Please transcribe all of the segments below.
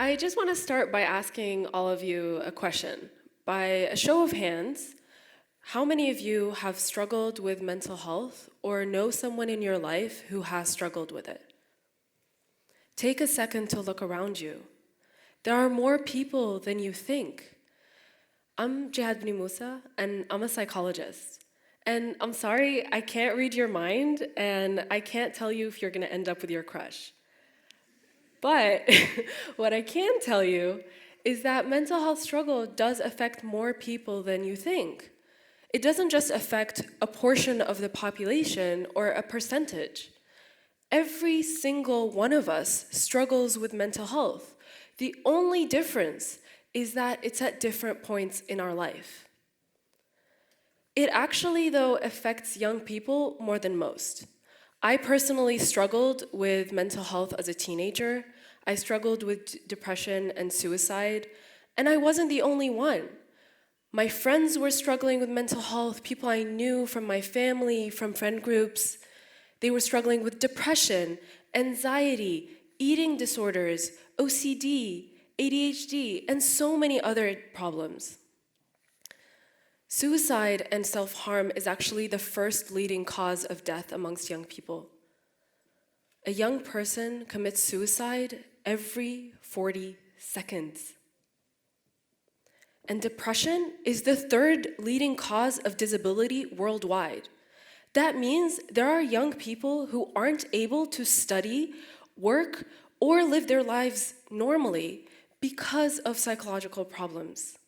I just want to start by asking all of you a question. By a show of hands, how many of you have struggled with mental health or know someone in your life who has struggled with it? Take a second to look around you. There are more people than you think. I'm Jihad Bnimoussa, and I'm a psychologist. And I'm sorry, I can't read your mind, and I can't tell you if you're going to end up with your crush. But what I can tell you is that mental health struggle does affect more people than you think. It doesn't just affect a portion of the population or a percentage. Every single one of us struggles with mental health. The only difference is that it's at different points in our life. It actually, though, affects young people more than most. I personally struggled with mental health as a teenager. I struggled with depression and suicide, and I wasn't the only one. My friends were struggling with mental health, people I knew from my family, from friend groups. They were struggling with depression, anxiety, eating disorders, OCD, ADHD, and so many other problems. Suicide and self-harm is actually the first leading cause of death amongst young people. A young person commits suicide every 40 seconds. And depression is the third leading cause of disability worldwide. That means there are young people who aren't able to study, work, or live their lives normally because of psychological problems.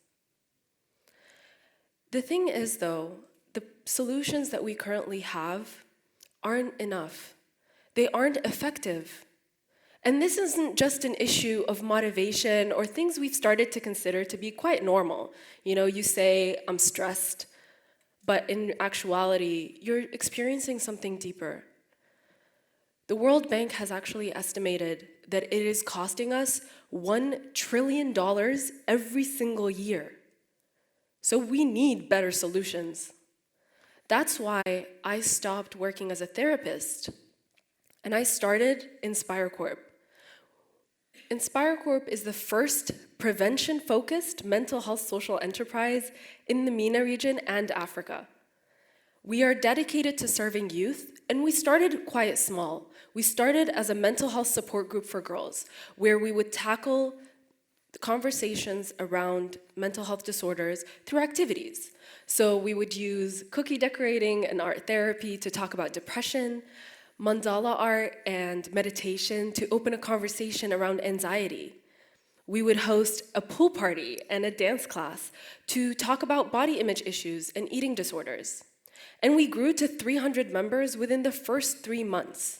The thing is, though, the solutions that we currently have aren't enough. They aren't effective. And this isn't just an issue of motivation or things we've started to consider to be quite normal. You say, I'm stressed, but in actuality, you're experiencing something deeper. The World Bank has actually estimated that it is costing us $1 trillion every single year. So we need better solutions. That's why I stopped working as a therapist, and I started InspireCorp. InspireCorp is the first prevention-focused mental health social enterprise in the MENA region and Africa. We are dedicated to serving youth, and we started quite small. We started as a mental health support group for girls, where we would tackle conversations around mental health disorders through activities. So we would use cookie decorating and art therapy to talk about depression, mandala art and meditation to open a conversation around anxiety. We would host a pool party and a dance class to talk about body image issues and eating disorders. And we grew to 300 members within the first 3 months.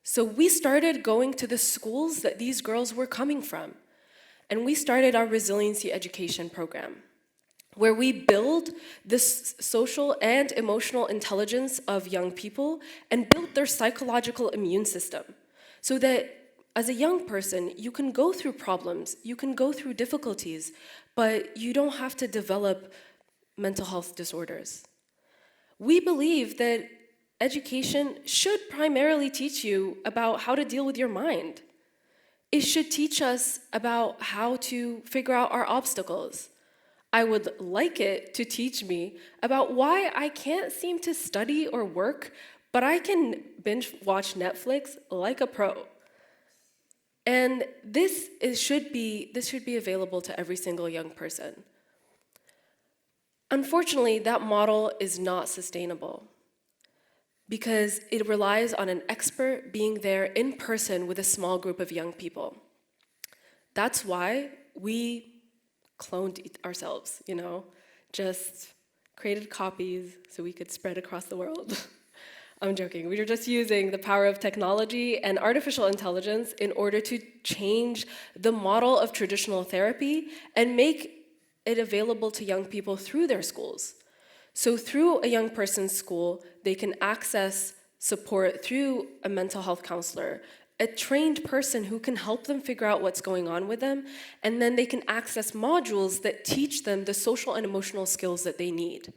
So we started going to the schools that these girls were coming from. And we started our resiliency education program, where we build the social and emotional intelligence of young people and build their psychological immune system, so that as a young person, you can go through problems, you can go through difficulties, but you don't have to develop mental health disorders. We believe that education should primarily teach you about how to deal with your mind. It should teach us about how to figure out our obstacles. I would like it to teach me about why I can't seem to study or work, but I can binge watch Netflix like a pro. And this should be available to every single young person. Unfortunately, that model is not sustainable because it relies on an expert being there in person with a small group of young people. That's why we cloned ourselves, just created copies so we could spread across the world. I'm joking. We were just using the power of technology and artificial intelligence in order to change the model of traditional therapy and make it available to young people through their schools. So through a young person's school, they can access support through a mental health counselor, a trained person who can help them figure out what's going on with them, and then they can access modules that teach them the social and emotional skills that they need.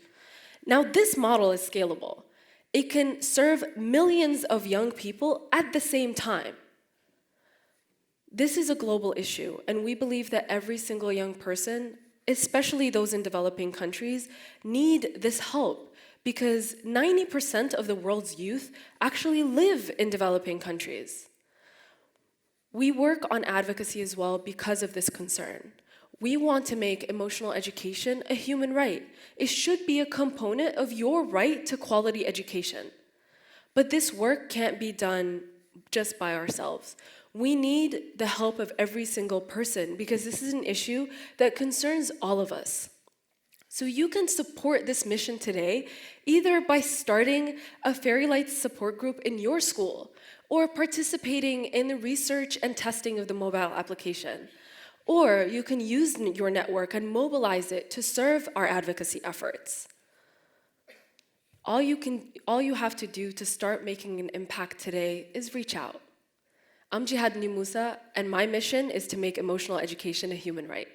Now, this model is scalable. It can serve millions of young people at the same time. This is a global issue, and we believe that every single young person, especially those in developing countries, need this help because 90% of the world's youth actually live in developing countries. We work on advocacy as well because of this concern. We want to make emotional education a human right. It should be a component of your right to quality education. But this work can't be done just by ourselves. We need the help of every single person because this is an issue that concerns all of us. So you can support this mission today either by starting a Fairy Lights support group in your school or participating in the research and testing of the mobile application. Or you can use your network and mobilize it to serve our advocacy efforts. All you have to do to start making an impact today is reach out. I'm Jihad Bnimoussa, and my mission is to make emotional education a human right.